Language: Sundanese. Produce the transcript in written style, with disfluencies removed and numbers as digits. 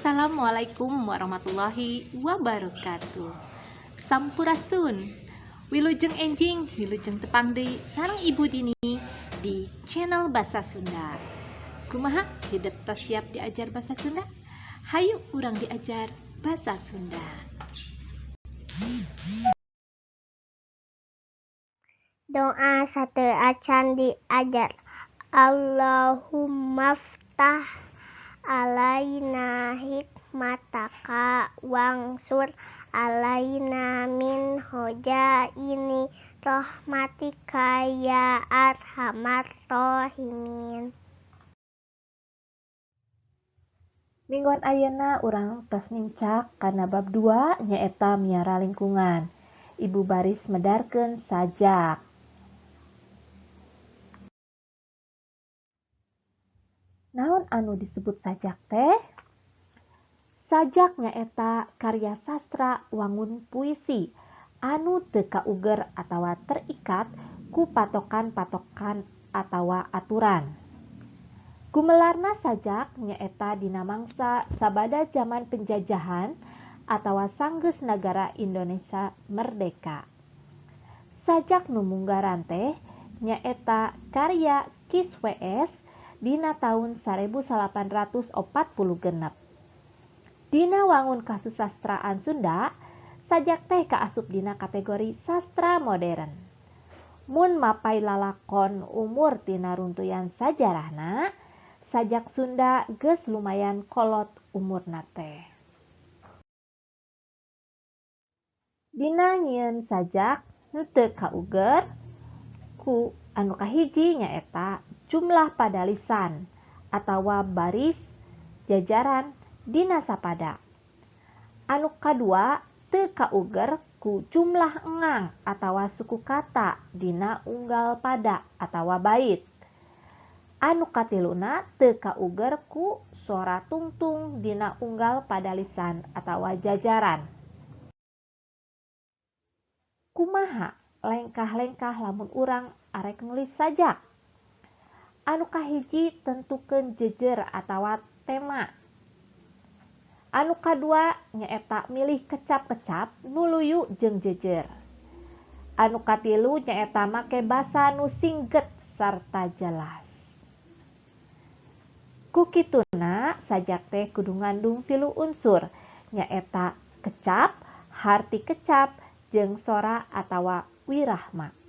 Assalamualaikum warahmatullahi wabarakatuh. Sampurasun. Wilujeng enjing, wilujeng tepang deui sareng Ibu Dini di channel Bahasa Sunda. Kumaha hidup tos siap diajar bahasa Sunda? Hayu urang diajar bahasa Sunda. Doa satu acan diajar. Allahumma ftah alaina hikmataka wangsur alaina min hojaini rahmatika ya arhamar rahimin. Mingguan ayeuna urang tos nincak kana bab 2 nyaeta miara lingkungan. Ibu baris medarkeun sajak. Naon anu disebut sajak teh? Sajak nyaeta karya sastra wangun puisi anu teu kauger atawa terikat ku patokan-patokan atawa aturan. Gumelarna sajak nyaeta dina mangsa sabada zaman penjajahan atawa sanggeus nagara Indonesia merdeka. Sajak nu munggaran teh nyaeta karya Kiswes dina taun 1846. Dina wangun kasusastraan Sunda, sajak teh kaasup dina kategori sastra modern. Mun mapai lalakon umur tina runtuyan sajarahna, sajak Sunda geus lumayan kolot umurna teh. Dina nyieun sajak nu teu kauger ku anu kahiji nyaeta jumlah pada lisan atawa baris jajaran dina sapada. Anu kadua teu kauger ku jumlah engang atawa suku kata dina unggal pada atawa bait. Anu katiluna teu kauger ku sora tungtung dina unggal pada lisan atawa jajaran. Kumaha lengkah-lengkah lamun urang arek nulis sajak? Anu kahiji tentukeun jejer atawa tema. Anu kadua nyaeta milih kecap-kecap nu luyu jeung jejer. Anu katilu nyaeta make basa nu singget sarta jelas. Ku kituna sajak teh kudu ngandung 3 unsur nyaeta kecap, harti kecap, jeung sora atawa wirahma.